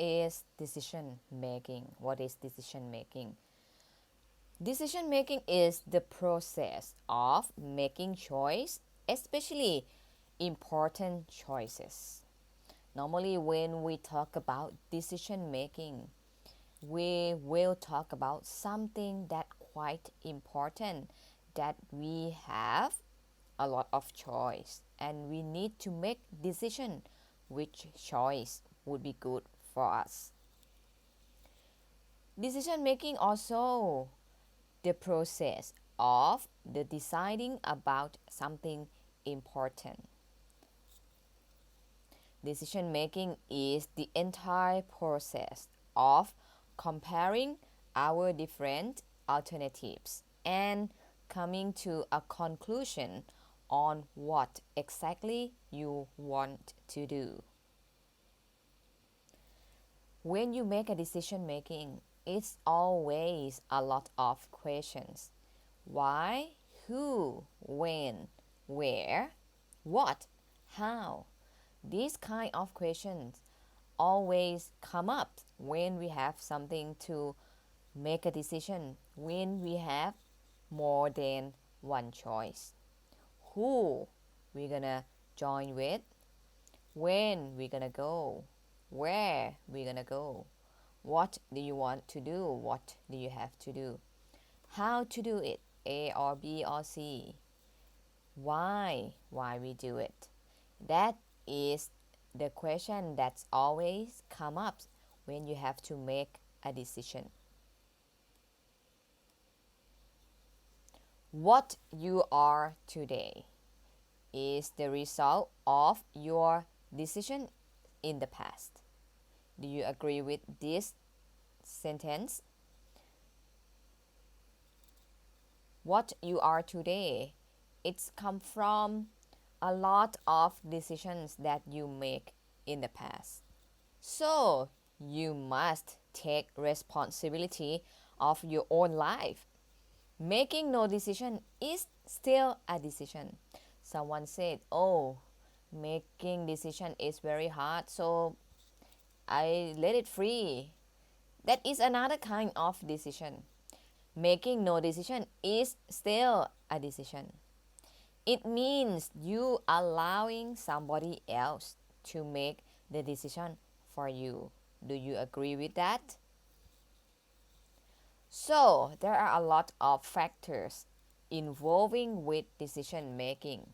is decision making? What is decision making? Decision making is the process of making choice, especially important choices. Normally, when we talk about decision making, we will talk about something that quite important, that we have a lot of choice and we need to make decision which choice would be good for us. Decision making also the process of the deciding about something important. Decision making is the entire process of comparing our different alternatives and coming to a conclusion on what exactly you want to do. When you make a decision making, it's always a lot of questions. Why, who, when, where, what, how. These kind of questions always come up when we have something to make a decision, when we have more than one choice. Who we're gonna join with, when we're gonna go, where we're gonna go, what do you want to do, what do you have to do, how to do it, A or B or C, why we do it. That is the question that's always come up when you have to make a decision. What you are today is the result of your decision in the past. Do you agree with this sentence? What you are today, it's come from a lot of decisions that you make in the past. So you must take responsibility of your own life. Making no decision is still a decision. Someone said, oh, making decision is very hard, so I let it free. That is another kind of decision. Making no decision is still a decision. It means you allowing somebody else to make the decision for you. Do you agree with that? So there are a lot of factors involving with decision making.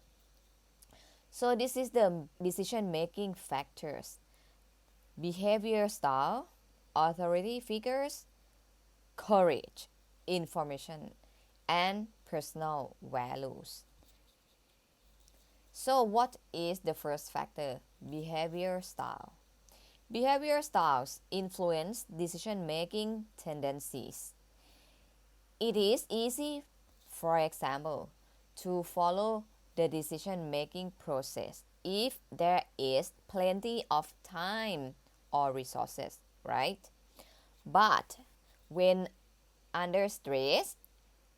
So this is the decision making factors: behavior style, authority figures, courage, information, and personal values. So what is the first factor? Behavior style. Behavior styles influence decision making tendencies. It is easy, for example, to follow the decision making process if there is plenty of time or resources, right? But when under stress,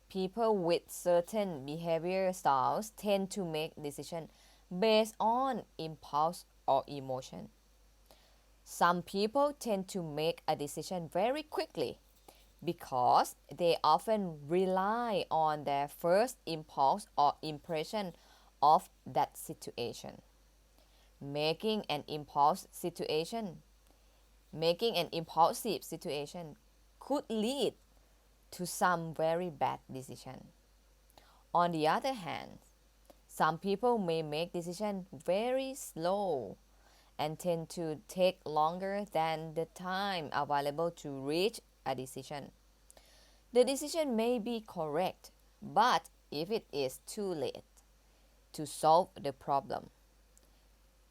people with certain behavior styles tend to make decisions based on impulse or emotion. Some people tend to make a decision very quickly because they often rely on their first impulse or impression of that situation. Making an impulsive situation could lead to some very bad decision. On the other hand, some people may make decisions very slow and tend to take longer than the time available to reach a decision. The decision may be correct, but if it is too late to solve the problem,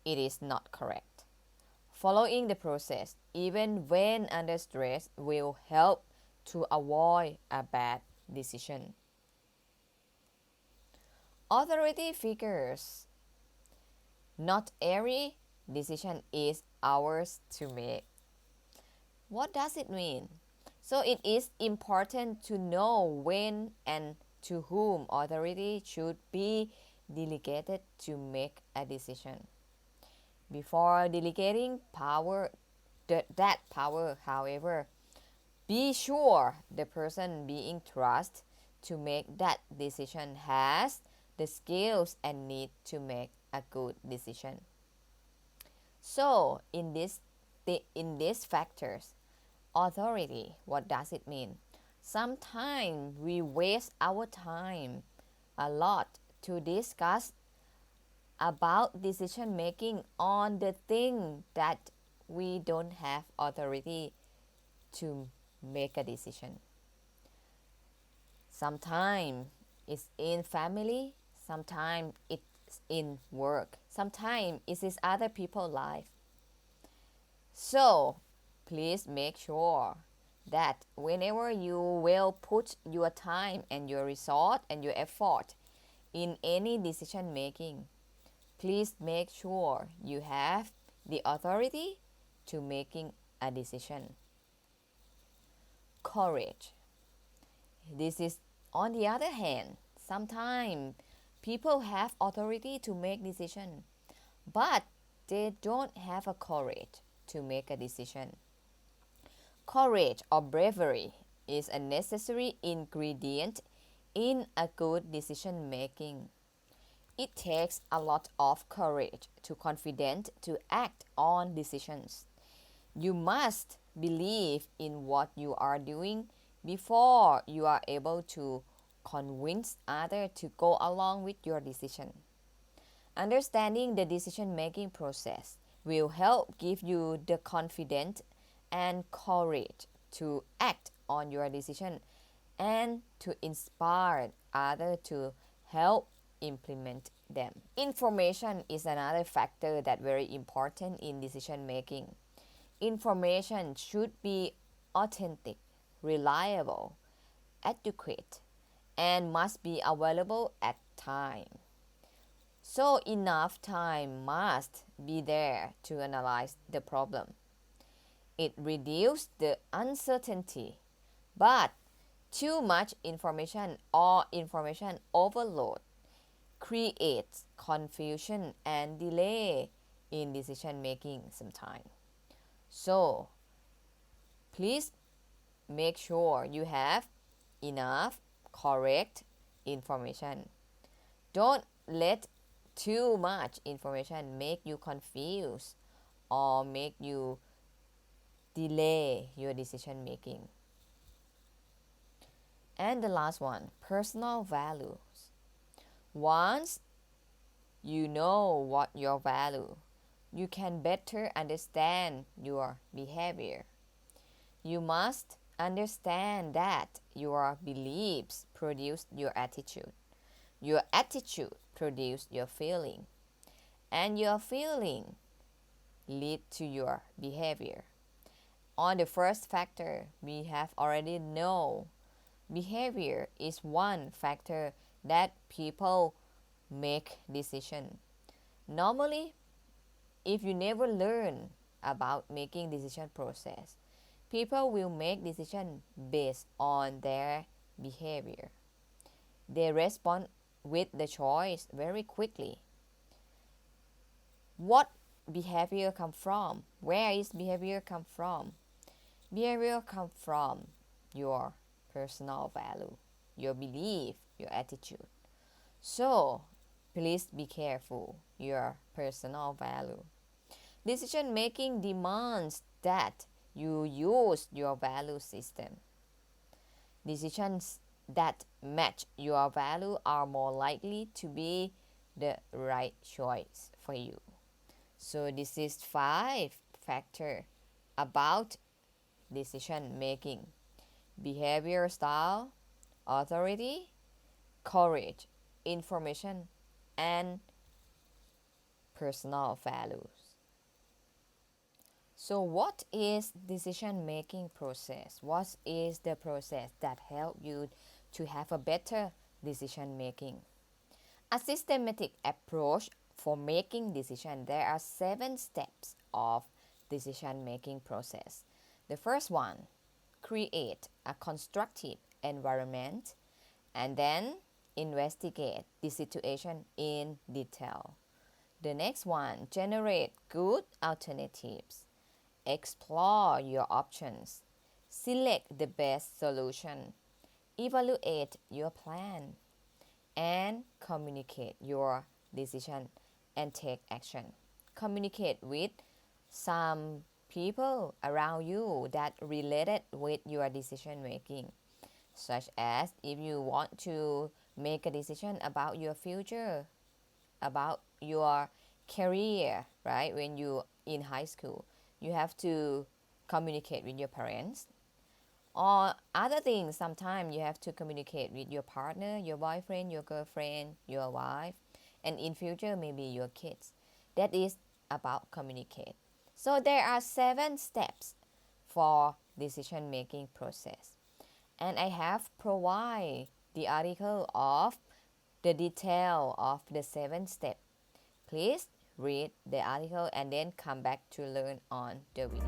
it is not correct. Following the process, even when under stress, will help to avoid a bad decision. Authority figures. Not every decision is ours to make. What does it mean? So it is important to know when and to whom authority should be delegated to make a decision. Before delegating power that power. However, be sure the person being trusted to make that decision has the skills and need to make a good decision. So in these factors, authority, what does it mean? Sometimes we waste our time a lot to discuss about decision making on the thing that we don't have authority to make a decision. Sometimes it's in family, sometimes it's in work, sometimes it is other people's life. So please make sure that whenever you will put your time and your resource and your effort in any decision making, please make sure you have the authority to making a decision. Courage. This is on the other hand, sometimes people have authority to make decision, but they don't have a courage to make a decision. Courage or bravery is a necessary ingredient in a good decision making. It takes a lot of courage to confident to act on decisions. You must believe in what you are doing before you are able to convince others to go along with your decision. Understanding the decision making process will help give you the confidence and courage to act on your decision and to inspire others to help implement them. Information is another factor that very important in decision making. Information should be authentic, reliable, adequate, and must be available at time. So enough time must be there to analyze the problem. It reduces the uncertainty, but too much information or information overload creates confusion and delay in decision making sometimes. So please make sure you have enough correct information. Don't let too much information make you confused or make you delay your decision making. And the last one, personal values. Once you know what your value, you can better understand your behavior. You must understand that your beliefs produce your attitude. Your attitude produces your feeling. And your feeling lead to your behavior. On the first factor, we have already know behavior is one factor that people make decision. Normally, if you never learn about making decision process, people will make decision based on their behavior. They respond with the choice very quickly. What behavior come from? Where is behavior come from? Behavior come from your personal value, your belief, your attitude. So please be careful your personal value. Decision making demands that you use your value system. Decisions that match your value are more likely to be the right choice for you. So this is 5 factors about decision making: behavior style, authority, courage, information, and personal values. So what is decision making process? What is the process that help you to have a better decision making? A systematic approach for making decision. There are 7 steps of decision making process. The first one, create a constructive environment and then investigate the situation in detail. The next one, generate good alternatives. Explore your options. Select the best solution. Evaluate your plan. And communicate your decision and take action. Communicate with some people around you that related with your decision making, such as if you want to make a decision about your future, about your career, right? When you in high school, you have to communicate with your parents. Or other things, sometimes you have to communicate with your partner, your boyfriend, your girlfriend, your wife, and in future maybe your kids. That is about communicate. So there are 7 steps for decision making process. And I have provide the article of the detail of the 7 steps. Please read the article and then come back to learn on the video.